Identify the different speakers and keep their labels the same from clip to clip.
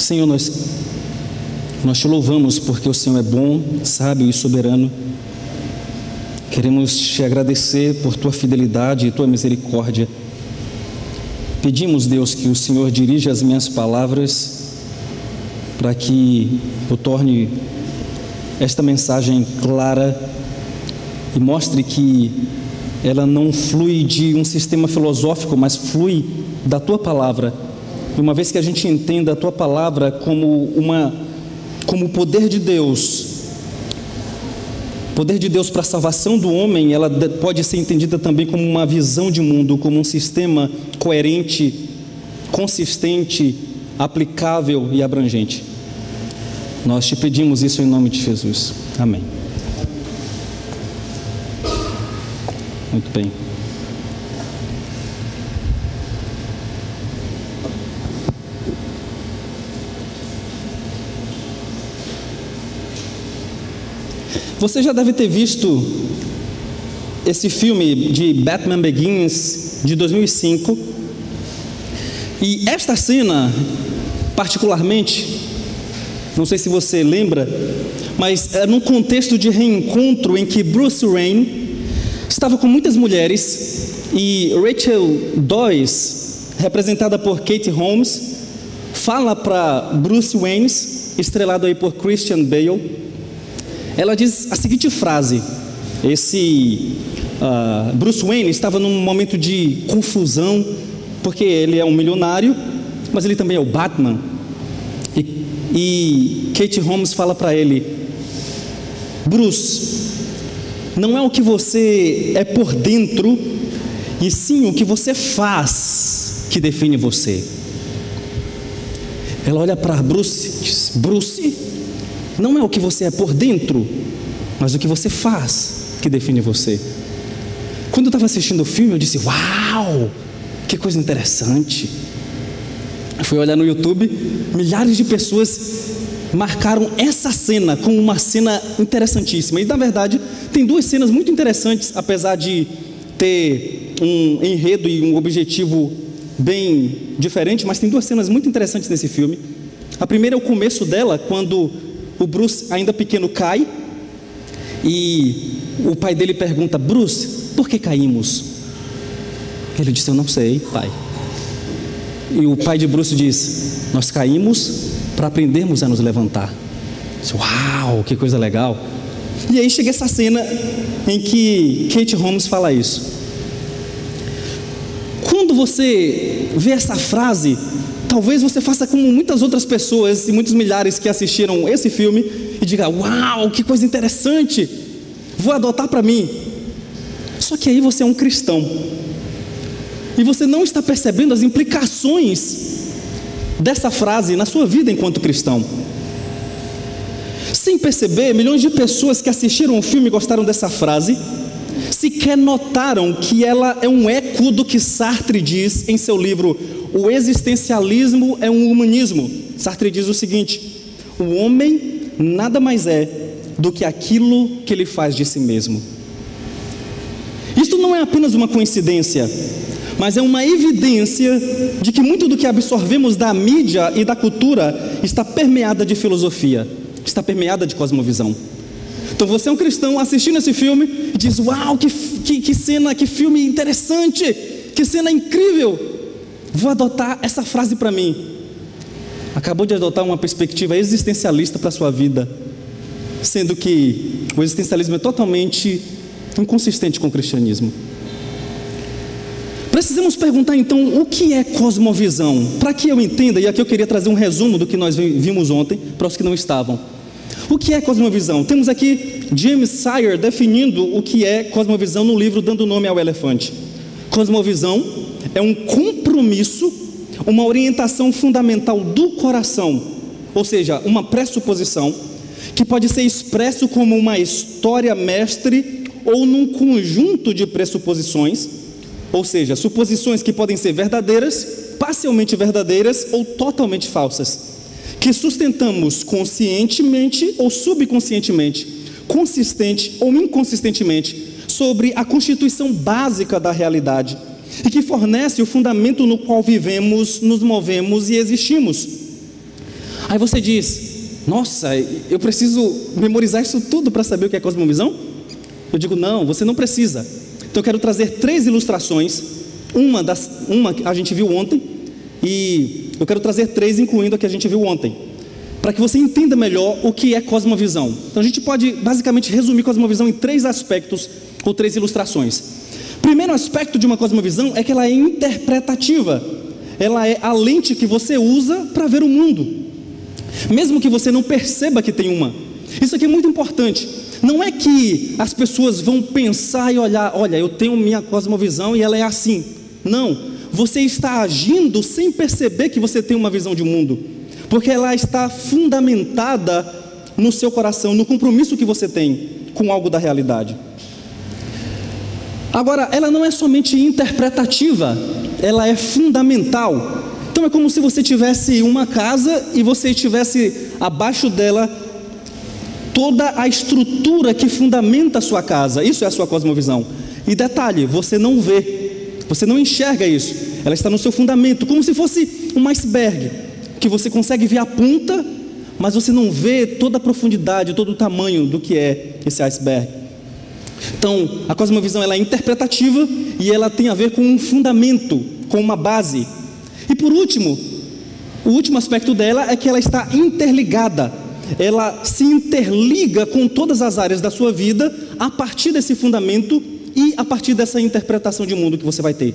Speaker 1: Senhor, nós te louvamos porque o Senhor é bom, sábio e soberano. Queremos te agradecer por tua fidelidade e tua misericórdia. Pedimos, Deus, que o Senhor dirija as minhas palavras para que eu torne esta mensagem clara e mostre que ela não flui de um sistema filosófico, mas flui da tua palavra. E uma vez que a gente entenda a tua palavra como o poder de Deus para a salvação do homem, ela pode ser entendida também como uma visão de mundo, como um sistema coerente, consistente, aplicável e abrangente. Nós te pedimos isso em nome de Jesus. Amém. Muito bem. Você já deve ter visto esse filme de Batman Begins, de 2005. E esta cena, particularmente, não sei se você lembra, mas é num contexto de reencontro em que Bruce Wayne estava com muitas mulheres e Rachel Dawes, representada por Katie Holmes, fala para Bruce Wayne, estrelado aí por Christian Bale. Ela diz a seguinte frase: Bruce Wayne estava num momento de confusão, porque ele é um milionário, mas ele também é o Batman. E Katie Holmes fala para ele: Bruce, não é o que você é por dentro, e sim o que você faz que define você. Ela olha para Bruce e diz: Bruce, não é o que você é por dentro, mas o que você faz que define você. Quando eu estava assistindo o filme, eu disse: uau, que coisa interessante. Eu fui olhar no YouTube, milhares de pessoas marcaram essa cena como uma cena interessantíssima. E na verdade, tem duas cenas muito interessantes, apesar de ter um enredo e um objetivo bem diferente, mas tem duas cenas muito interessantes nesse filme. A primeira é o começo dela, quando o Bruce, ainda pequeno, cai e o pai dele pergunta: Bruce, por que caímos? Ele disse: eu não sei, pai. E o pai de Bruce diz: nós caímos para aprendermos a nos levantar. Uau, que coisa legal. E aí chega essa cena em que Katie Holmes fala isso. Quando você vê essa frase, talvez você faça como muitas outras pessoas e muitos milhares que assistiram esse filme e diga: uau, que coisa interessante, vou adotar para mim. Só que aí você é um cristão e você não está percebendo as implicações dessa frase na sua vida enquanto cristão. Sem perceber, milhões de pessoas que assistiram o filme e gostaram dessa frase sequer notaram que ela é um eco do que Sartre diz em seu livro O Existencialismo é um Humanismo. Sartre diz o seguinte: o homem nada mais é do que aquilo que ele faz de si mesmo. Isto não é apenas uma coincidência, mas é uma evidência de que muito do que absorvemos da mídia e da cultura está permeada de filosofia, está permeada de cosmovisão. Então você é um cristão assistindo esse filme e diz: uau, que cena, que filme interessante, que cena incrível, vou adotar essa frase para mim. Acabou de adotar uma perspectiva existencialista para a sua vida, sendo que o existencialismo é totalmente inconsistente com o cristianismo. Precisamos perguntar então, o que é cosmovisão? Para que eu entenda, e aqui eu queria trazer um resumo do que nós vimos ontem, para os que não estavam. O que é cosmovisão? Temos aqui James Sire definindo o que é cosmovisão no livro Dando Nome ao Elefante. Cosmovisão é um compromisso, uma orientação fundamental do coração, ou seja, uma pressuposição, que pode ser expresso como uma história mestre ou num conjunto de pressuposições, ou seja, suposições que podem ser verdadeiras, parcialmente verdadeiras ou totalmente falsas, que sustentamos conscientemente ou subconscientemente, consistente ou inconsistentemente, sobre a constituição básica da realidade e que fornece o fundamento no qual vivemos, nos movemos e existimos. Aí você diz: nossa, eu preciso memorizar isso tudo para saber o que é cosmovisão? Eu digo: não, você não precisa. Então eu quero trazer 3 ilustrações. Uma a gente viu ontem, e eu quero trazer 3 incluindo a que a gente viu ontem, para que você entenda melhor o que é cosmovisão. Então a gente pode basicamente resumir cosmovisão em 3 aspectos ou 3 ilustrações. Primeiro aspecto de uma cosmovisão é que ela é interpretativa. Ela é a lente que você usa para ver o mundo, mesmo que você não perceba que tem uma. Isso aqui é muito importante. Não é que as pessoas vão pensar e olhar: olha, eu tenho minha cosmovisão e ela é assim. Não, você está agindo sem perceber que você tem uma visão de mundo, porque ela está fundamentada no seu coração, no compromisso que você tem com algo da realidade. Agora, ela não é somente interpretativa, ela é fundamental. Então é como se você tivesse uma casa e você tivesse abaixo dela toda a estrutura que fundamenta a sua casa. Isso é a sua cosmovisão. E detalhe, você não vê, você não enxerga isso. Ela está no seu fundamento, como se fosse um iceberg, que você consegue ver a ponta, mas você não vê toda a profundidade, todo o tamanho do que é esse iceberg. Então, a cosmovisão ela é interpretativa e ela tem a ver com um fundamento, com uma base. E por último, o último aspecto dela é que ela está interligada. Ela se interliga com todas as áreas da sua vida a partir desse fundamento e a partir dessa interpretação de mundo que você vai ter.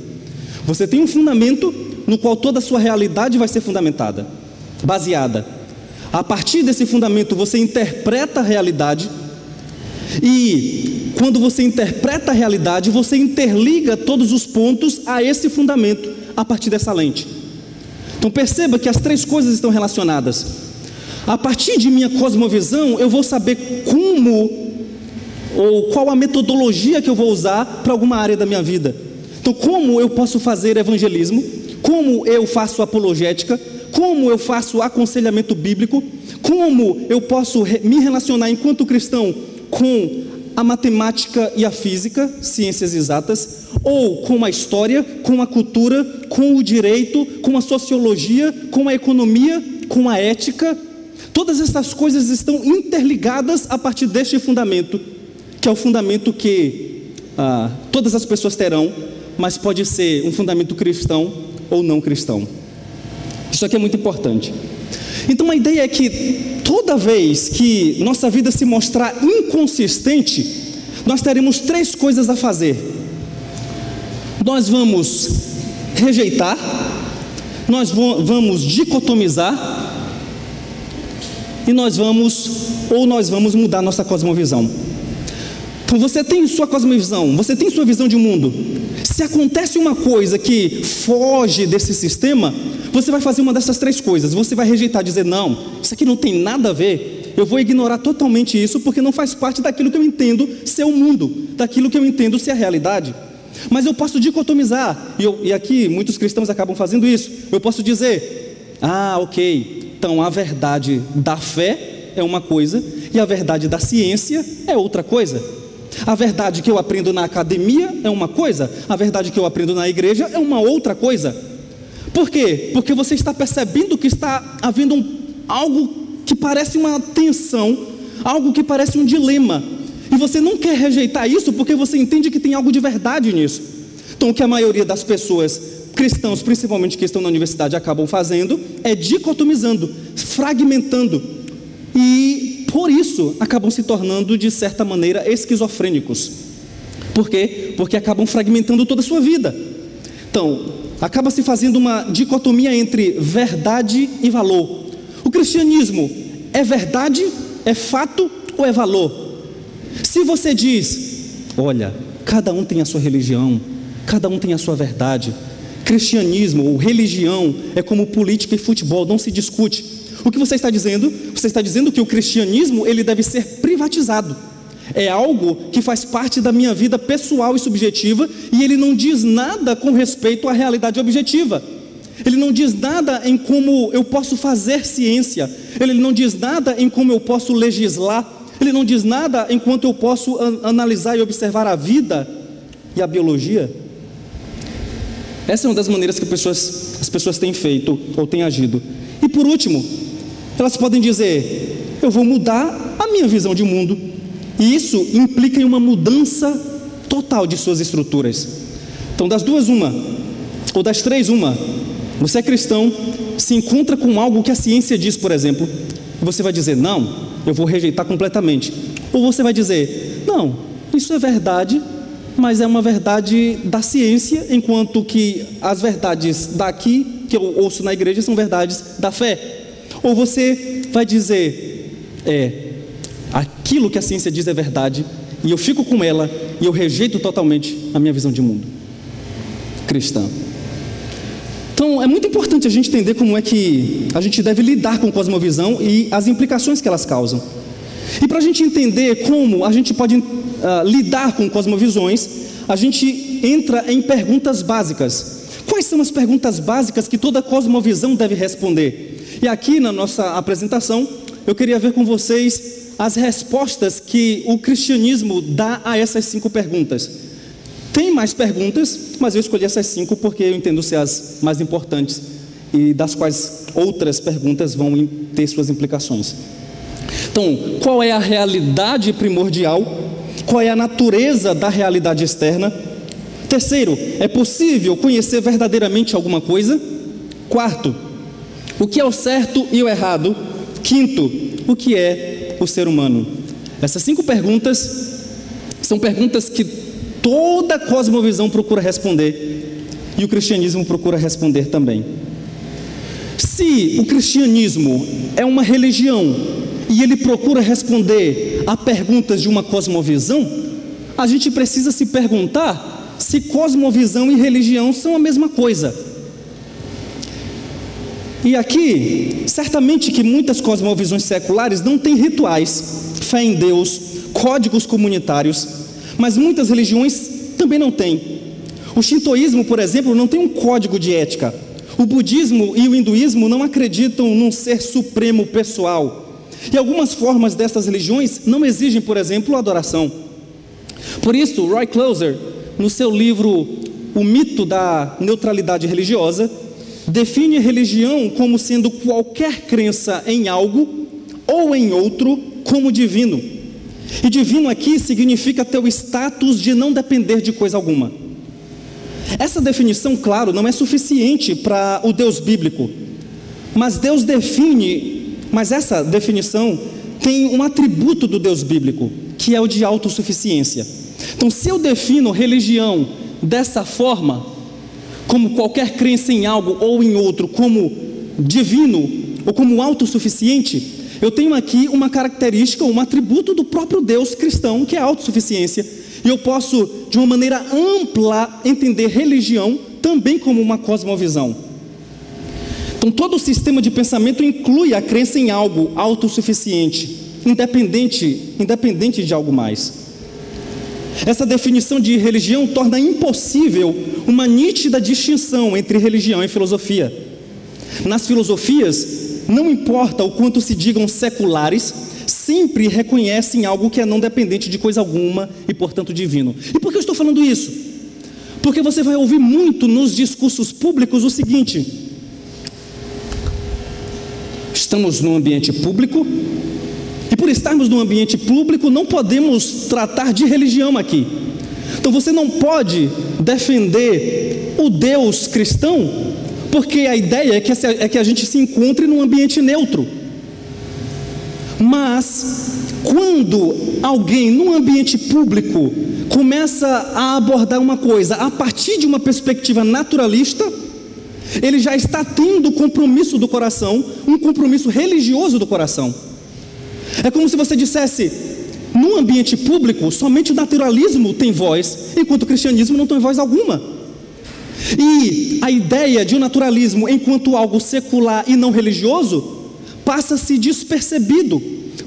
Speaker 1: Você tem um fundamento no qual toda a sua realidade vai ser fundamentada, baseada. A partir desse fundamento você interpreta a realidade, e quando você interpreta a realidade, você interliga todos os pontos a esse fundamento a partir dessa lente. Então perceba que as 3 coisas estão relacionadas. A partir de minha cosmovisão, eu vou saber como ou qual a metodologia que eu vou usar para alguma área da minha vida. Então, como eu posso fazer evangelismo, como eu faço apologética, como eu faço aconselhamento bíblico, como eu posso me relacionar enquanto cristão com a matemática e a física, ciências exatas, ou com a história, com a cultura, com o direito, com a sociologia, com a economia, com a ética. Todas essas coisas estão interligadas a partir deste fundamento, que é o fundamento que todas as pessoas terão, mas pode ser um fundamento cristão ou não cristão. Isso aqui é muito importante. Então a ideia é que toda vez que nossa vida se mostrar inconsistente, nós teremos 3 coisas a fazer. Nós vamos rejeitar, nós vamos dicotomizar, e nós vamos mudar nossa cosmovisão. Então você tem sua cosmovisão, você tem sua visão de mundo. Se acontece uma coisa que foge desse sistema, você vai fazer uma dessas 3 coisas. Você vai rejeitar, dizer: não, isso aqui não tem nada a ver, eu vou ignorar totalmente isso, porque não faz parte daquilo que eu entendo ser o mundo, daquilo que eu entendo ser a realidade. Mas eu posso dicotomizar, e aqui muitos cristãos acabam fazendo isso. Eu posso dizer: ok, então a verdade da fé é uma coisa, e a verdade da ciência é outra coisa. A verdade que eu aprendo na academia é uma coisa, a verdade que eu aprendo na igreja é uma outra coisa. Por quê? Porque você está percebendo que está havendo algo que parece uma tensão, algo que parece um dilema, e você não quer rejeitar isso porque você entende que tem algo de verdade nisso. Então o que a maioria das pessoas, cristãos principalmente que estão na universidade, acabam fazendo é dicotomizando, fragmentando, e por isso acabam se tornando de certa maneira esquizofrênicos. Por quê? Porque acabam fragmentando toda a sua vida. Então acaba se fazendo uma dicotomia entre verdade e valor. O cristianismo é verdade, é fato ou é valor? Se você diz: olha, cada um tem a sua religião, cada um tem a sua verdade, cristianismo ou religião é como política e futebol, não se discute. O que você está dizendo? Você está dizendo que o cristianismo ele deve ser privatizado. É algo que faz parte da minha vida pessoal e subjetiva, e ele não diz nada com respeito à realidade objetiva. Ele não diz nada em como eu posso fazer ciência, ele não diz nada em como eu posso legislar, ele não diz nada enquanto eu posso analisar e observar a vida e a biologia. Essa é uma das maneiras que as pessoas têm feito ou têm agido. E por último, Elas podem dizer: eu vou mudar a minha visão de mundo. E isso implica em uma mudança total de suas estruturas. Então, das duas, uma, ou das três, uma. Você é cristão, se encontra com algo que a ciência diz, por exemplo, e você vai dizer: não, eu vou rejeitar completamente. Ou você vai dizer: não, isso é verdade, mas é uma verdade da ciência, enquanto que as verdades daqui, que eu ouço na igreja, são verdades da fé. Ou você vai dizer: aquilo que a ciência diz é verdade, e eu fico com ela, e eu rejeito totalmente a minha visão de mundo cristã. Então, é muito importante a gente entender como é que a gente deve lidar com cosmovisão e as implicações que elas causam. E para a gente entender como a gente pode lidar com cosmovisões, a gente entra em perguntas básicas. Quais são as perguntas básicas que toda cosmovisão deve responder? E aqui na nossa apresentação, eu queria ver com vocês as respostas que o cristianismo dá a essas 5 perguntas. Tem mais perguntas, mas eu escolhi essas 5 porque eu entendo ser as mais importantes e das quais outras perguntas vão ter suas implicações. Então, qual é a realidade primordial? Qual é a natureza da realidade externa? Terceiro, é possível conhecer verdadeiramente alguma coisa? Quarto, o que é o certo e o errado? Quinto, o que é o ser humano? Essas 5 perguntas são perguntas que toda cosmovisão procura responder, e o cristianismo procura responder também. Se o cristianismo é uma religião e ele procura responder a perguntas de uma cosmovisão, a gente precisa se perguntar se cosmovisão e religião são a mesma coisa. E aqui, certamente que muitas cosmovisões seculares não têm rituais, fé em Deus, códigos comunitários, mas muitas religiões também não têm. O shintoísmo, por exemplo, não tem um código de ética. O budismo e o hinduísmo não acreditam num ser supremo pessoal. E algumas formas dessas religiões não exigem, por exemplo, adoração. Por isso, Roy Clauser, no seu livro O Mito da Neutralidade Religiosa, define religião como sendo qualquer crença em algo ou em outro como divino. E divino aqui significa ter o status de não depender de coisa alguma. Essa definição, claro, não é suficiente para o Deus bíblico, mas essa definição tem um atributo do Deus bíblico, que é o de autossuficiência. Então, se eu defino religião dessa forma, como qualquer crença em algo ou em outro, como divino ou como autossuficiente, eu tenho aqui uma característica, um atributo do próprio Deus cristão, que é a autossuficiência. E eu posso, de uma maneira ampla, entender religião também como uma cosmovisão. Então, todo o sistema de pensamento inclui a crença em algo autossuficiente, independente de algo mais. Essa definição de religião torna impossível uma nítida distinção entre religião e filosofia. Nas filosofias, não importa o quanto se digam seculares, sempre reconhecem algo que é não dependente de coisa alguma e, portanto, divino. E por que eu estou falando isso? Porque você vai ouvir muito nos discursos públicos o seguinte: estamos num ambiente público, e por estarmos num ambiente público, não podemos tratar de religião aqui. Então você não pode defender o Deus cristão, porque a ideia é que a gente se encontre num ambiente neutro. Mas, quando alguém num ambiente público começa a abordar uma coisa a partir de uma perspectiva naturalista, ele já está tendo compromisso do coração, um compromisso religioso do coração. É como se você dissesse: num ambiente público, somente o naturalismo tem voz, enquanto o cristianismo não tem voz alguma. E a ideia de um naturalismo enquanto algo secular e não religioso passa-se despercebido,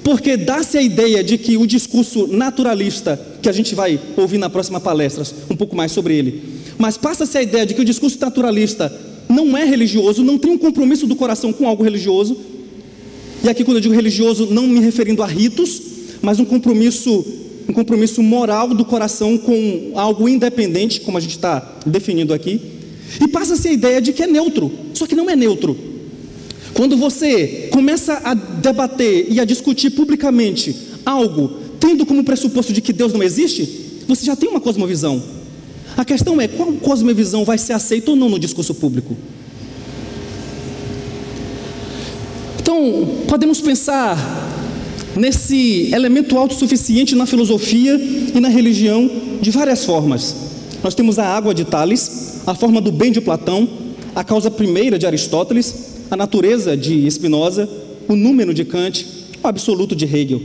Speaker 1: porque dá-se a ideia de que o discurso naturalista, que a gente vai ouvir na próxima palestra um pouco mais sobre ele, mas passa-se a ideia de que o discurso naturalista não é religioso, não tem um compromisso do coração com algo religioso. E aqui, quando eu digo religioso, não me referindo a ritos, mas um compromisso moral do coração com algo independente, como a gente está definindo aqui. E passa-se a ideia de que é neutro, só que não é neutro. Quando você começa a debater e a discutir publicamente algo, tendo como pressuposto de que Deus não existe, você já tem uma cosmovisão. A questão é, qual cosmovisão vai ser aceita ou não no discurso público? Então, podemos pensar nesse elemento autossuficiente na filosofia e na religião de várias formas. Nós temos a água de Tales, a forma do bem de Platão, a causa primeira de Aristóteles, a natureza de Spinoza, o número de Kant, o absoluto de Hegel.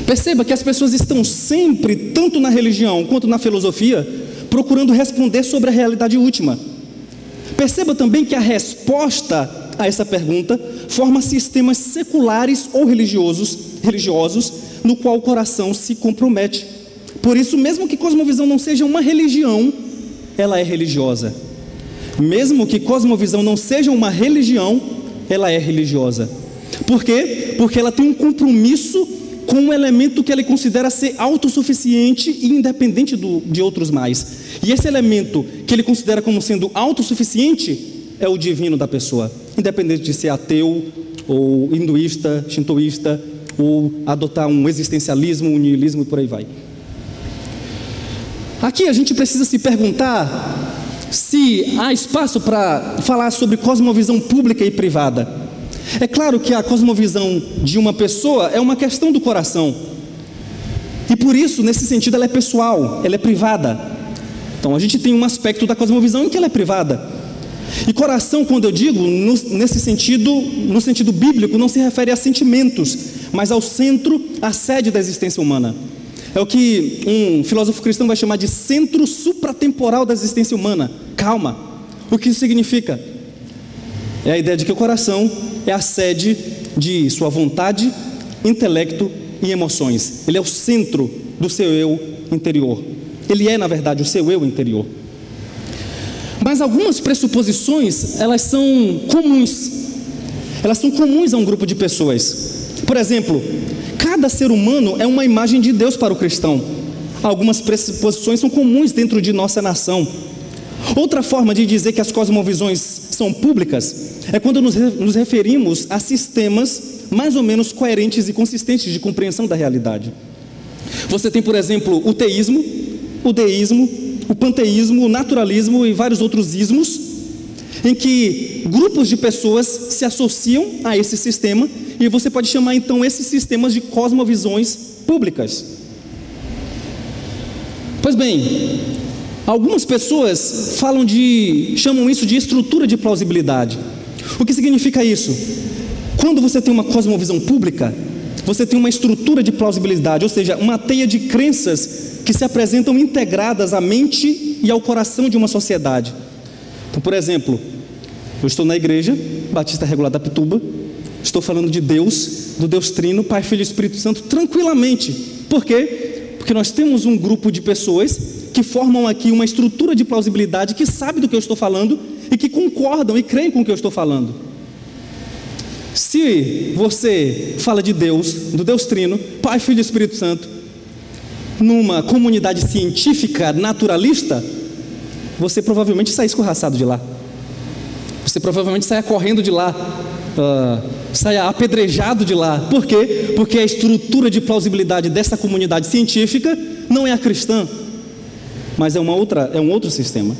Speaker 1: Perceba que as pessoas estão sempre, tanto na religião quanto na filosofia, procurando responder sobre a realidade última. Perceba também que a resposta a essa pergunta forma sistemas seculares ou religiosos no qual o coração se compromete. Por isso, mesmo que cosmovisão não seja uma religião, ela é religiosa. Mesmo que cosmovisão não seja uma religião, ela é religiosa. Por quê? Porque ela tem um compromisso com um elemento que ele considera ser autossuficiente e independente de outros mais. E esse elemento que ele considera como sendo autossuficiente é o divino da pessoa, independente de ser ateu, ou hinduísta, shintoísta, ou adotar um existencialismo, um niilismo e por aí vai. Aqui a gente precisa se perguntar se há espaço para falar sobre cosmovisão pública e privada. É claro que a cosmovisão de uma pessoa é uma questão do coração. E por isso, nesse sentido, ela é pessoal, ela é privada. Então a gente tem um aspecto da cosmovisão em que ela é privada. E coração, quando eu digo, nesse sentido, no sentido bíblico, não se refere a sentimentos, mas ao centro, à sede da existência humana. É o que um filósofo cristão vai chamar de centro supratemporal da existência humana. Calma, o que isso significa? É a ideia de que o coração é a sede de sua vontade, intelecto e emoções. Ele é o centro do seu eu interior. Ele é, na verdade, o seu eu interior. Mas algumas pressuposições, elas são comuns. Elas são comuns a um grupo de pessoas. Por exemplo, cada ser humano é uma imagem de Deus para o cristão. Algumas pressuposições são comuns dentro de nossa nação. Outra forma de dizer que as cosmovisões são públicas é quando nos referimos a sistemas mais ou menos coerentes e consistentes de compreensão da realidade. Você tem, por exemplo, o teísmo, o deísmo, o panteísmo, o naturalismo e vários outros ismos, em que grupos de pessoas se associam a esse sistema, e você pode chamar então esses sistemas de cosmovisões públicas. Pois bem, algumas pessoas chamam isso de estrutura de plausibilidade. O que significa isso? Quando você tem uma cosmovisão pública, você tem uma estrutura de plausibilidade, ou seja, uma teia de crenças que se apresentam integradas à mente e ao coração de uma sociedade. Então, por exemplo, eu estou na igreja Batista Regular da Pituba, estou falando de Deus, do Deus Trino, Pai, Filho e Espírito Santo, tranquilamente. Por quê? Porque nós temos um grupo de pessoas que formam aqui uma estrutura de plausibilidade, que sabe do que eu estou falando e que concordam e creem com o que eu estou falando. Se você fala de Deus, do Deus Trino, Pai, Filho e Espírito Santo, numa comunidade científica naturalista, você provavelmente sai escorraçado de lá. Você provavelmente saia correndo de lá, saia apedrejado de lá. Por quê? Porque a estrutura de plausibilidade dessa comunidade científica não é a cristã, mas é um outro sistema.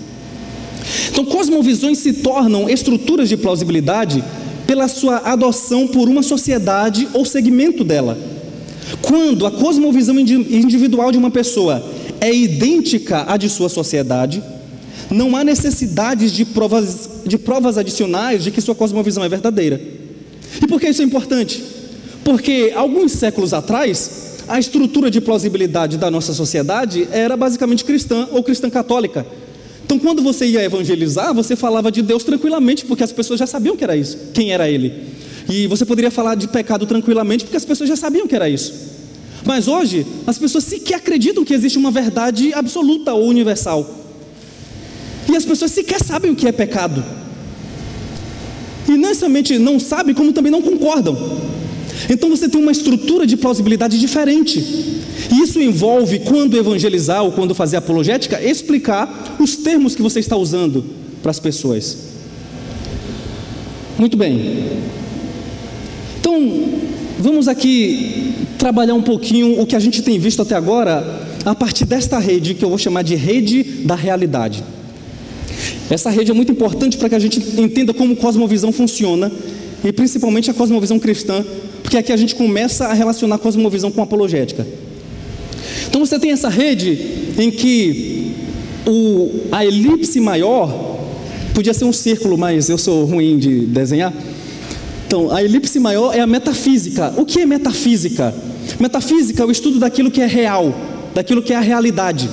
Speaker 1: Então, cosmovisões se tornam estruturas de plausibilidade pela sua adoção por uma sociedade ou segmento dela. Quando a cosmovisão individual de uma pessoa é idêntica à de sua sociedade, não há necessidade de provas adicionais de que sua cosmovisão é verdadeira. E por que isso é importante? Porque alguns séculos atrás, a estrutura de plausibilidade da nossa sociedade era basicamente cristã ou cristã católica. Então, quando você ia evangelizar, você falava de Deus tranquilamente, porque as pessoas já sabiam que era isso, quem era Ele. E você poderia falar de pecado tranquilamente, porque as pessoas já sabiam que era isso. Mas hoje, as pessoas sequer acreditam que existe uma verdade absoluta ou universal. E as pessoas sequer sabem o que é pecado. E não somente não sabem, como também não concordam. Então você tem uma estrutura de plausibilidade diferente. E isso envolve, quando evangelizar ou quando fazer apologética, explicar os termos que você está usando para as pessoas. Muito bem. Então, vamos aqui trabalhar um pouquinho o que a gente tem visto até agora a partir desta rede que eu vou chamar de rede da realidade. Essa rede é muito importante para que a gente entenda como cosmovisão funciona, e principalmente a cosmovisão cristã, porque aqui a gente começa a relacionar a cosmovisão com a apologética. Então você tem essa rede em que a elipse maior, podia ser um círculo, mas eu sou ruim de desenhar. Então, a elipse maior é a metafísica. O que é metafísica? Metafísica é o estudo daquilo que é real, daquilo que é a realidade,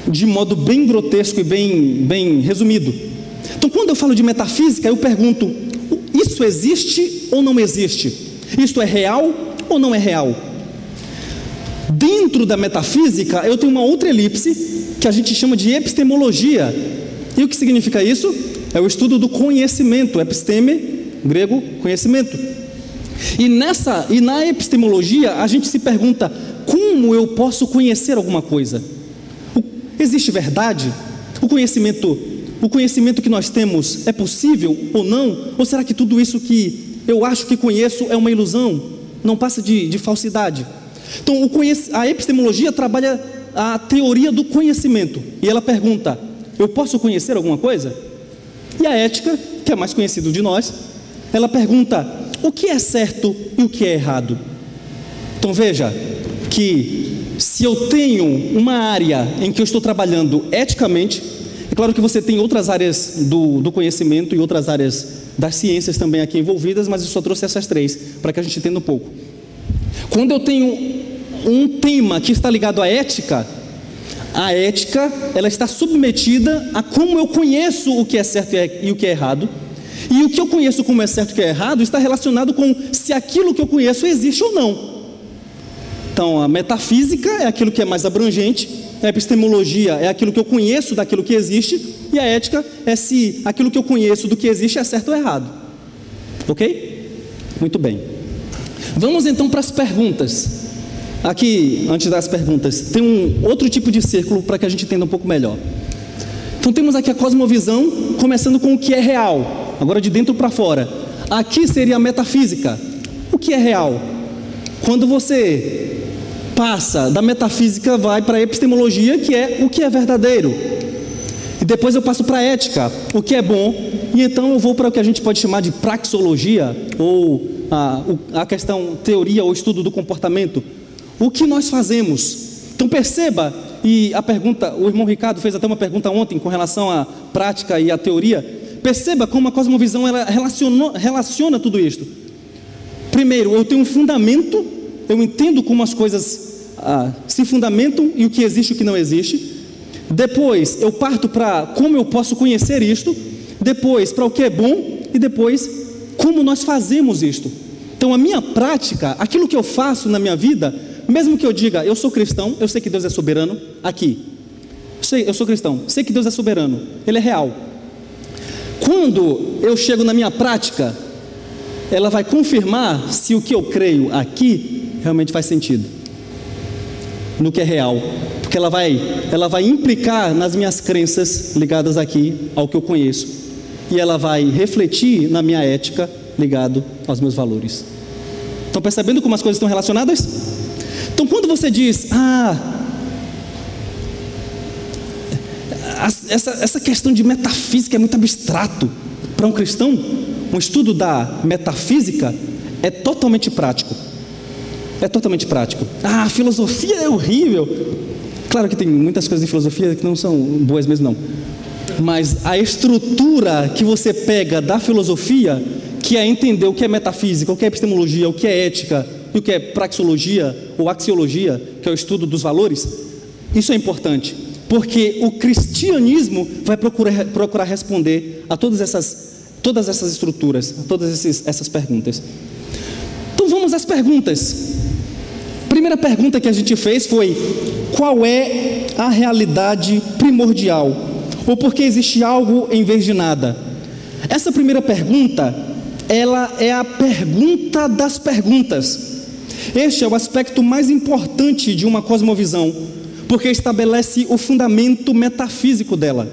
Speaker 1: de modo bem grotesco e bem resumido. Então, quando eu falo de metafísica, eu pergunto: isso existe ou não existe? Isto é real ou não é real? Dentro da metafísica, eu tenho uma outra elipse que a gente chama de epistemologia. E o que significa isso? É o estudo do conhecimento. Episteme, grego, conhecimento. E na epistemologia, a gente se pergunta: como eu posso conhecer alguma coisa? Existe verdade? O conhecimento que nós temos é possível ou não? Ou será que tudo isso que eu acho que conheço é uma ilusão? Não passa de falsidade? Então, a epistemologia trabalha a teoria do conhecimento. E ela pergunta: eu posso conhecer alguma coisa? E a ética, que é mais conhecido de nós, ela pergunta: o que é certo e o que é errado? Então veja que se eu tenho uma área em que eu estou trabalhando eticamente, é claro que você tem outras áreas do conhecimento e outras áreas das ciências também aqui envolvidas, mas eu só trouxe essas três para que a gente entenda um pouco. Quando eu tenho um tema que está ligado à ética, a ética ela está submetida a como eu conheço o que é certo e o que é errado. E o que eu conheço como é certo e o que é errado está relacionado com se aquilo que eu conheço existe ou não. Então, a metafísica é aquilo que é mais abrangente, a epistemologia é aquilo que eu conheço daquilo que existe, e a ética é se aquilo que eu conheço do que existe é certo ou errado. Ok? Muito bem. Vamos então para as perguntas. Aqui, antes das perguntas, tem um outro tipo de círculo para que a gente entenda um pouco melhor. Então temos aqui a cosmovisão, começando com o que é real, agora de dentro para fora. Aqui seria a metafísica. O que é real? Quando você passa da metafísica, vai para a epistemologia, que é o que é verdadeiro. E depois eu passo para a ética, o que é bom. E então eu vou para o que a gente pode chamar de praxeologia, ou a questão teoria ou estudo do comportamento. O que nós fazemos? Então perceba, e a pergunta, o irmão Ricardo fez até uma pergunta ontem com relação à prática e à teoria. Perceba como a cosmovisão ela relaciona tudo isto. Primeiro, eu tenho um fundamento, eu entendo como as coisas se fundamentam e o que existe e o que não existe. Depois eu parto para como eu posso conhecer isto. Depois para o que é bom. E depois como nós fazemos isto. Então a minha prática, aquilo que eu faço na minha vida, mesmo que eu diga eu sou cristão, eu sei que Deus é soberano. Aqui eu sou cristão, sei que Deus é soberano, Ele é real. Quando eu chego na minha prática, ela vai confirmar se o que eu creio aqui realmente faz sentido, no que é real, porque ela vai implicar nas minhas crenças ligadas aqui ao que eu conheço, e ela vai refletir na minha ética ligado aos meus valores. Estão percebendo como as coisas estão relacionadas? Então quando você diz essa questão de metafísica é muito abstrato para um cristão, um estudo da metafísica é totalmente prático. É totalmente prático. A filosofia é horrível. Claro que tem muitas coisas de filosofia que não são boas mesmo não. Mas a estrutura que você pega da filosofia, que é entender o que é metafísica, o que é epistemologia, o que é ética, e o que é praxeologia ou axiologia, que é o estudo dos valores, isso é importante. Porque o cristianismo vai procurar responder a todas essas estruturas, a todas essas perguntas. Então vamos às perguntas. A primeira pergunta que a gente fez foi: qual é a realidade primordial? Ou por que existe algo em vez de nada? Essa primeira pergunta, ela é a pergunta das perguntas. Este é o aspecto mais importante de uma cosmovisão, porque estabelece o fundamento metafísico dela.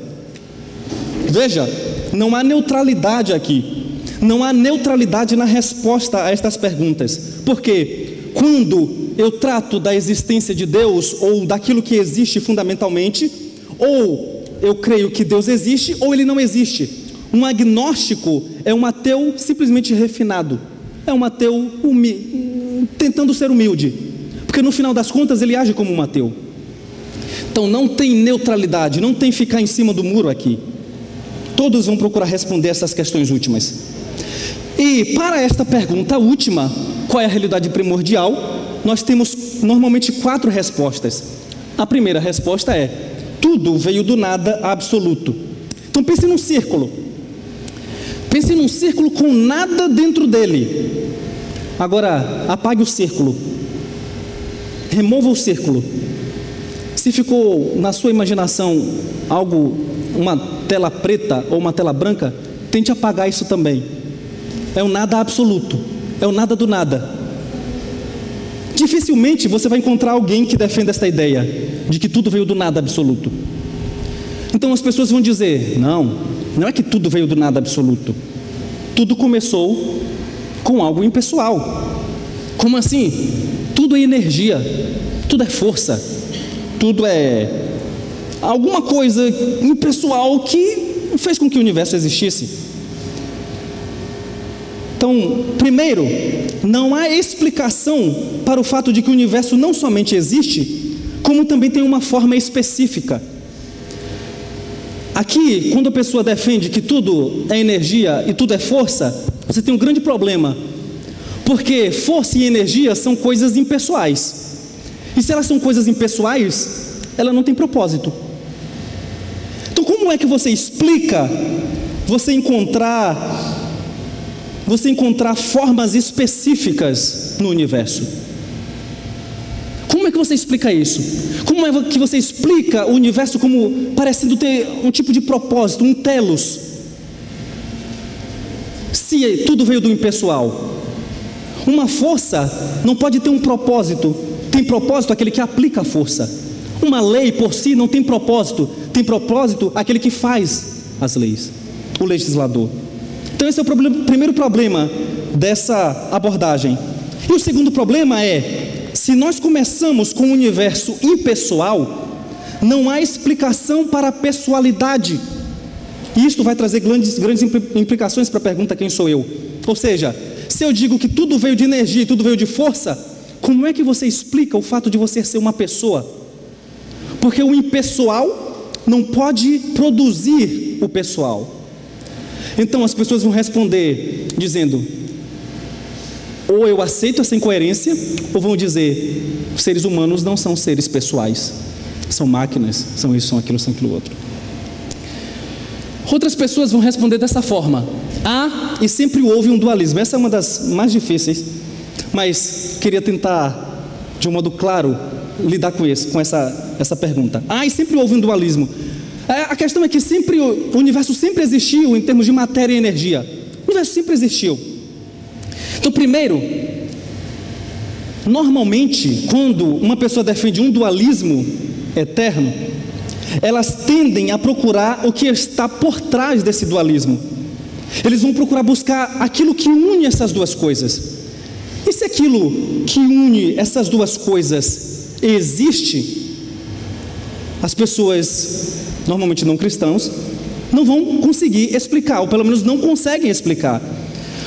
Speaker 1: Veja, não há neutralidade aqui. Não há neutralidade na resposta a estas perguntas. Porque quando eu trato da existência de Deus, ou daquilo que existe fundamentalmente, ou eu creio que Deus existe, ou Ele não existe. Um agnóstico é um ateu simplesmente refinado. É um ateu tentando ser humilde. Porque no final das contas ele age como um ateu. Então não tem neutralidade, não tem ficar em cima do muro aqui. Todos vão procurar responder essas questões últimas. E para esta pergunta última, qual é a realidade primordial? Nós temos normalmente 4 respostas. A primeira resposta é: tudo veio do nada absoluto. Então pense num círculo. Pense num círculo com nada dentro dele. Agora apague o círculo. Remova o círculo. Se ficou na sua imaginação algo, uma tela preta ou uma tela branca, tente apagar isso também. É um nada absoluto, é o nada do nada. Dificilmente você vai encontrar alguém que defenda esta ideia de que tudo veio do nada absoluto. Então as pessoas vão dizer: não é que tudo veio do nada absoluto. Tudo começou com algo impessoal. Como assim? Tudo é energia, tudo é força, tudo é alguma coisa impessoal que fez com que o universo existisse. Então, primeiro, não há explicação para o fato de que o universo não somente existe, como também tem uma forma específica. Aqui, quando a pessoa defende que tudo é energia e tudo é força, você tem um grande problema, porque força e energia são coisas impessoais. E se elas são coisas impessoais, ela não tem propósito. Então como é que você explica você encontrar formas específicas no universo? Como é que você explica isso? Como é que você explica o universo como parecendo ter um tipo de propósito, um telos, se tudo veio do impessoal? Uma força não pode ter um propósito. Tem propósito aquele que aplica a força. Uma lei por si não tem propósito. Tem propósito aquele que faz as leis, o legislador. Então esse é o primeiro problema dessa abordagem. E o segundo problema é: se nós começamos com um universo impessoal, não há explicação para a pessoalidade. E isto vai trazer grandes implicações para a pergunta: quem sou eu? Ou seja, se eu digo que tudo veio de energia e tudo veio de força, como é que você explica o fato de você ser uma pessoa? Porque o impessoal não pode produzir o pessoal. Então as pessoas vão responder dizendo: ou eu aceito essa incoerência, ou vão dizer: os seres humanos não são seres pessoais, são máquinas, são isso, são aquilo outro. Outras pessoas vão responder dessa forma: há e sempre houve um dualismo. Essa é uma das mais difíceis, mas queria tentar de um modo claro lidar com essa pergunta. Há e sempre houve um dualismo. A questão é que o universo sempre existiu em termos de matéria e energia. O universo sempre existiu. Então, primeiro, normalmente, quando uma pessoa defende um dualismo eterno, elas tendem a procurar o que está por trás desse dualismo. Eles vão procurar buscar aquilo que une essas duas coisas. E se aquilo que une essas duas coisas existe, as pessoas, normalmente não cristãos, não vão conseguir explicar, ou pelo menos não conseguem explicar.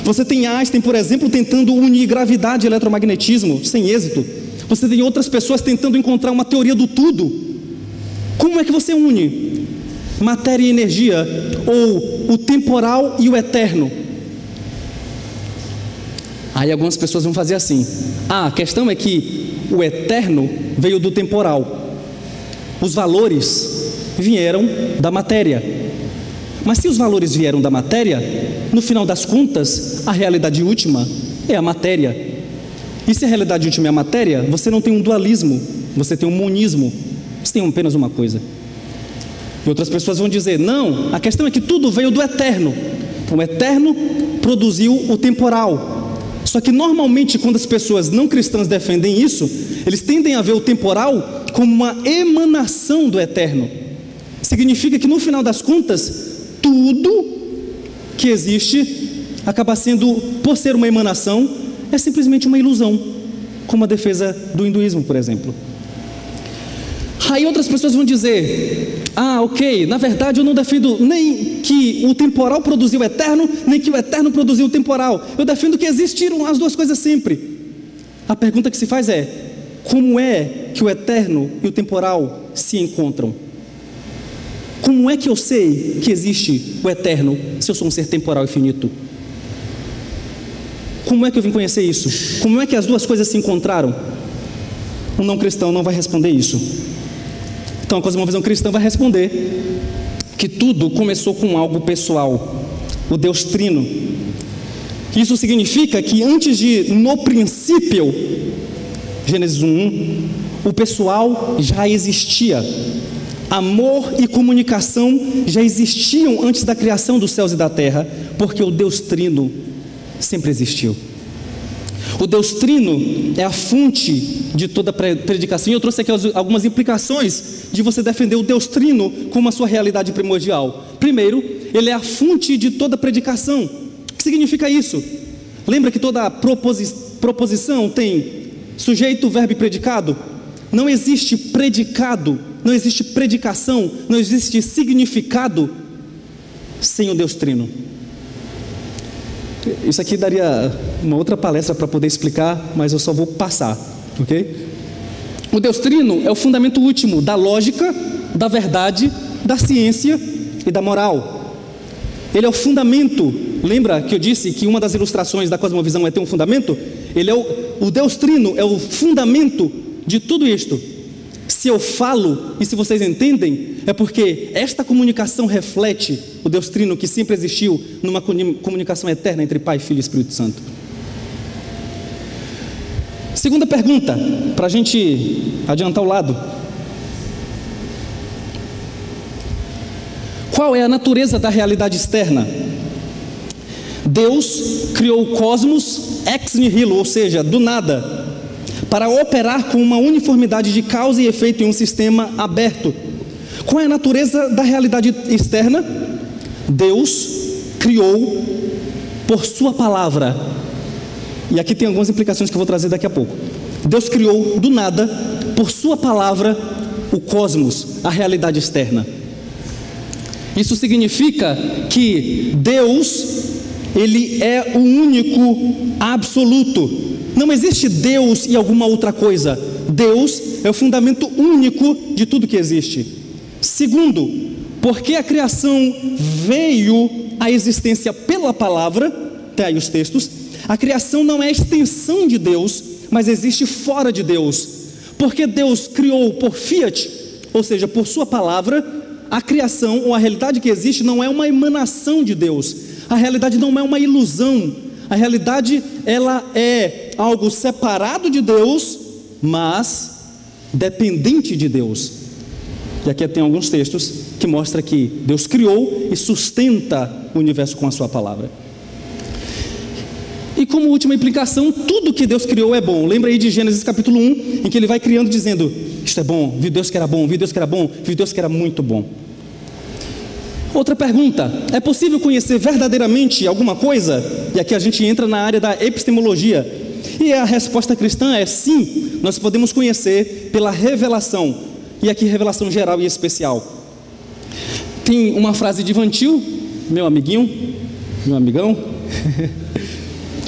Speaker 1: Você tem Einstein, por exemplo, tentando unir gravidade e eletromagnetismo, sem êxito. Você tem outras pessoas tentando encontrar uma teoria do tudo. Como é que você une matéria e energia, ou o temporal e o eterno? Aí algumas pessoas vão fazer assim: a questão é que o eterno veio do temporal, os valores vieram da matéria. Mas se os valores vieram da matéria, no final das contas, a realidade última é a matéria. E se a realidade última é a matéria, você não tem um dualismo, você tem um monismo, você tem apenas uma coisa. E outras pessoas vão dizer: não, a questão é que tudo veio do eterno. Então o eterno produziu o temporal. Só que normalmente quando as pessoas não cristãs defendem isso, eles tendem a ver o temporal como uma emanação do eterno. Significa que no final das contas, tudo que existe acaba sendo, por ser uma emanação, é simplesmente uma ilusão, como a defesa do hinduísmo, por exemplo. Aí outras pessoas vão dizer: ok, na verdade eu não defendo nem que o temporal produziu o eterno, nem que o eterno produziu o temporal. Eu defendo que existiram as duas coisas sempre. A pergunta que se faz é: como é que o eterno e o temporal se encontram? Como é que eu sei que existe o eterno se eu sou um ser temporal e finito? Como é que eu vim conhecer isso? Como é que as duas coisas se encontraram? Um não cristão não vai responder isso. Então a cosmovisão cristã vai responder que tudo começou com algo pessoal, o Deus Trino. Isso significa que antes de, no princípio, Gênesis 1:1, o pessoal já existia. Amor e comunicação já existiam antes da criação dos céus e da terra, porque o Deus Trino sempre existiu. O Deus Trino é a fonte de toda predicação. E eu trouxe aqui algumas implicações de você defender o Deus Trino como a sua realidade primordial. Primeiro, ele é a fonte de toda predicação. O que significa isso? Lembra que toda proposição tem sujeito, verbo e predicado? Não existe predicado, não existe predicação, não existe significado sem o Deus Trino. Isso aqui daria uma outra palestra para poder explicar, mas eu só vou passar, ok? O Deus Trino é o fundamento último da lógica, da verdade, da ciência e da moral. Ele é o fundamento. Lembra que eu disse que uma das ilustrações da cosmovisão é ter um fundamento? Ele é o Deus Trino é o fundamento de tudo isto. Se eu falo e se vocês entendem, é porque esta comunicação reflete o Deus Trino que sempre existiu numa comunicação eterna entre Pai, Filho e Espírito Santo. Segunda pergunta, para a gente adiantar o lado: qual é a natureza da realidade externa? Deus criou o cosmos ex nihilo, ou seja, do nada, para operar com uma uniformidade de causa e efeito em um sistema aberto. Qual é a natureza da realidade externa? Deus criou por sua palavra. E aqui tem algumas implicações que eu vou trazer daqui a pouco. Deus criou do nada, por sua palavra, o cosmos, a realidade externa. Isso significa que Deus, Ele é o único absoluto. Não existe Deus e alguma outra coisa. Deus é o fundamento único de tudo que existe. Segundo, porque a criação veio à existência pela palavra, tem aí os textos, a criação não é extensão de Deus, mas existe fora de Deus. Porque Deus criou por fiat, ou seja, por sua palavra, a criação ou a realidade que existe não é uma emanação de Deus. A realidade não é uma ilusão. A realidade, ela é algo separado de Deus, mas dependente de Deus. E aqui tem alguns textos que mostram que Deus criou e sustenta o universo com a sua palavra. E como última implicação, tudo que Deus criou é bom. Lembra aí de Gênesis capítulo 1, em que ele vai criando dizendo: isto é bom, viu Deus que era bom, viu Deus que era bom, viu Deus que era muito bom. Outra pergunta: é possível conhecer verdadeiramente alguma coisa? E aqui a gente entra na área da epistemologia. E a resposta cristã é sim, nós podemos conhecer pela revelação. E aqui revelação geral e especial. Tem uma frase de Van Til, meu amiguinho, meu amigão.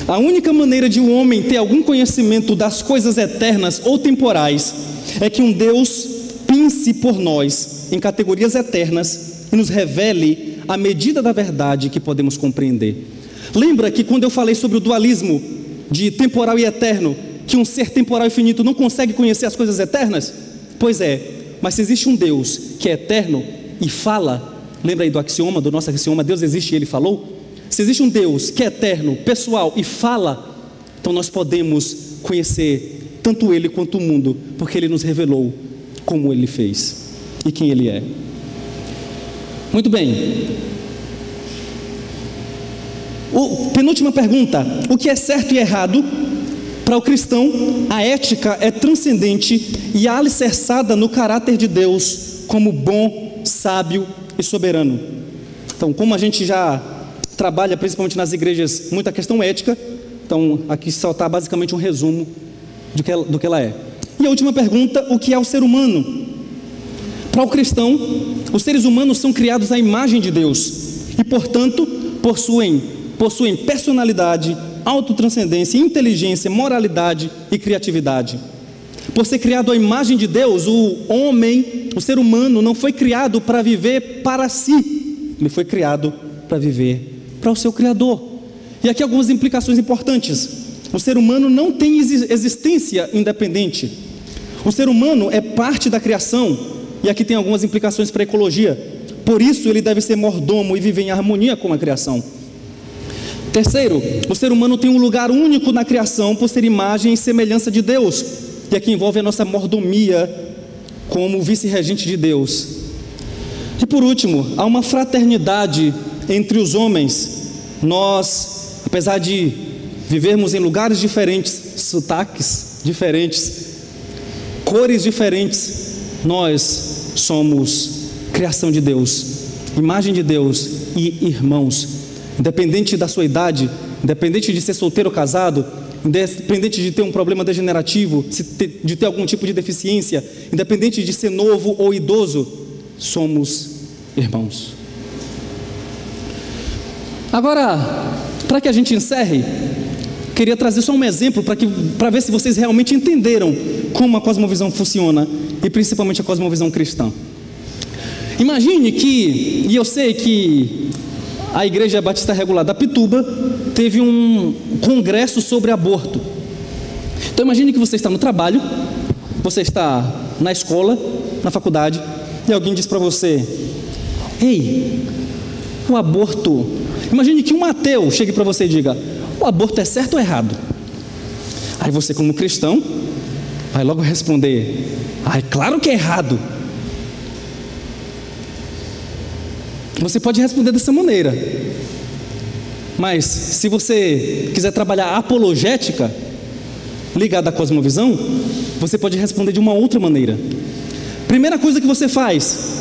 Speaker 1: A única maneira de um homem ter algum conhecimento das coisas eternas ou temporais é que um Deus pense por nós em categorias eternas e nos revele a medida da verdade que podemos compreender. Lembra que quando eu falei sobre o dualismo de temporal e eterno, que um ser temporal e finito não consegue conhecer as coisas eternas? Pois é, mas se existe um Deus que é eterno e fala, lembra aí do axioma, do nosso axioma, Deus existe e Ele falou? Se existe um Deus que é eterno, pessoal e fala, então nós podemos conhecer tanto Ele quanto o mundo, porque Ele nos revelou como Ele fez e quem Ele é. Muito bem. Penúltima pergunta: o que é certo e errado? Para o cristão, a ética é transcendente e alicerçada no caráter de Deus como bom, sábio e soberano. Então, como a gente já trabalha principalmente nas igrejas muita questão ética. Então aqui só está basicamente um resumo do que ela é. E a última pergunta: o que é o ser humano? Para o cristão, os seres humanos são criados à imagem de Deus e, portanto, possuem personalidade, autotranscendência, inteligência, moralidade e criatividade. Por ser criado à imagem de Deus, o ser humano não foi criado para viver para si, ele foi criado para viver para o seu Criador. E aqui algumas implicações importantes. O ser humano não tem existência independente. O ser humano é parte da criação, e aqui tem algumas implicações para a ecologia. Por isso ele deve ser mordomo e viver em harmonia com a criação. Terceiro, o ser humano tem um lugar único na criação por ser imagem e semelhança de Deus, e aqui envolve a nossa mordomia como vice-regente de Deus. E por último, há uma fraternidade entre os homens. Nós, apesar de vivermos em lugares diferentes, sotaques diferentes, cores diferentes, nós somos criação de Deus, imagem de Deus e irmãos. Independente da sua idade, independente de ser solteiro ou casado, independente de ter um problema degenerativo, de ter algum tipo de deficiência, independente de ser novo ou idoso, somos irmãos. Agora, para que a gente encerre, queria trazer só um exemplo para ver se vocês realmente entenderam como a cosmovisão funciona, e principalmente a cosmovisão cristã. Imagine que, e eu sei que a Igreja Batista Regular da Pituba teve um congresso sobre aborto. Então imagine que você está no trabalho, você está na escola, na faculdade, e alguém diz para você: ei, o aborto... Imagine que um ateu chegue para você e diga: o aborto é certo ou errado? Aí você, como cristão, vai logo responder: claro que é errado. Você pode responder dessa maneira, mas se você quiser trabalhar a apologética ligada à cosmovisão, você pode responder de uma outra maneira. Primeira coisa que você faz: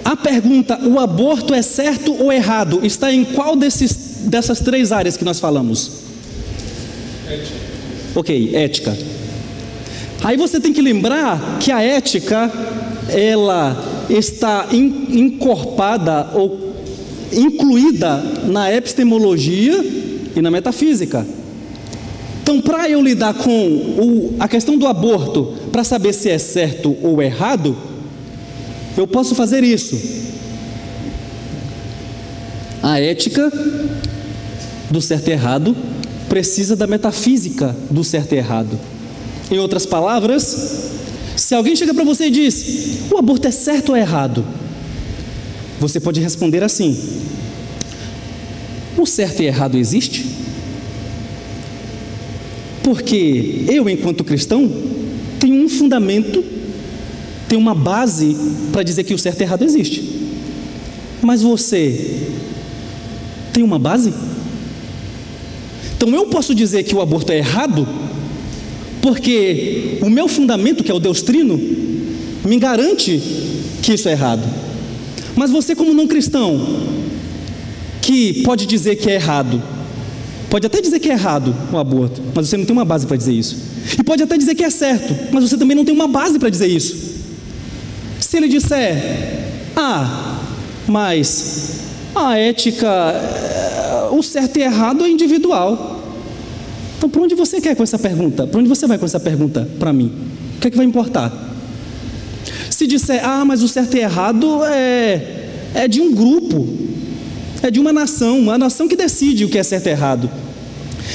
Speaker 1: a pergunta, o aborto é certo ou errado, está em qual dessas três áreas que nós falamos? Ética. Ok, ética. Aí você tem que lembrar que a ética, ela está encorpada ou incluída na epistemologia e na metafísica. Então, para eu lidar com a questão do aborto, para saber se é certo ou errado, eu posso fazer isso. A ética do certo e errado precisa da metafísica do certo e errado. Em outras palavras, se alguém chega para você e diz: o aborto é certo ou errado? Você pode responder assim: o certo e errado existe? Porque eu, enquanto cristão, tenho um fundamento, tenho uma base para dizer que o certo e errado existe. Mas você tem uma base? Então eu posso dizer que o aborto é errado porque o meu fundamento, que é o Deus Trino, me garante que isso é errado. Mas você, como não cristão, que pode dizer que é errado, pode até dizer que é errado o aborto, mas você não tem uma base para dizer isso. E pode até dizer que é certo, mas você também não tem uma base para dizer isso. Se ele disser: mas a ética, o certo e errado é individual. Então, para onde você quer com essa pergunta? Para onde você vai com essa pergunta para mim? O que é que vai importar? Se disser: mas o certo e errado é de um grupo, é de uma nação que decide o que é certo e errado.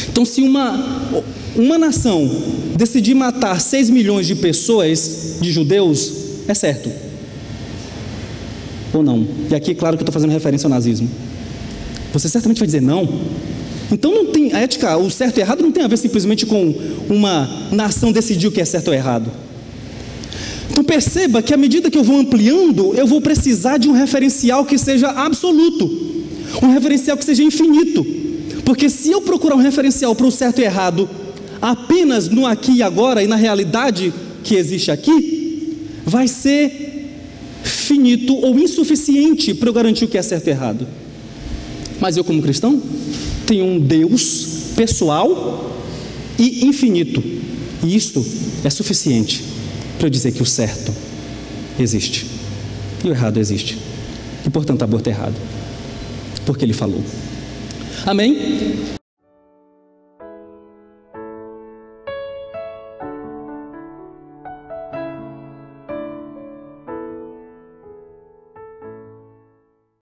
Speaker 1: Então, se uma nação decidir matar 6 milhões de pessoas, de judeus, é certo ou não? E aqui, claro que eu estou fazendo referência ao nazismo. Você certamente vai dizer não. Então não tem, a ética, o certo e errado não tem a ver simplesmente com uma nação decidir o que é certo ou errado. Então perceba que à medida que eu vou ampliando, eu vou precisar de um referencial que seja absoluto, um referencial que seja infinito. Porque se eu procurar um referencial para o certo e errado apenas no aqui e agora e na realidade que existe aqui, vai ser finito ou insuficiente para eu garantir o que é certo e errado. Mas eu, como cristão, tenho um Deus pessoal e infinito. E isto é suficiente para eu dizer que o certo existe e o errado existe. E, portanto, aborto é errado, porque Ele falou. Amém?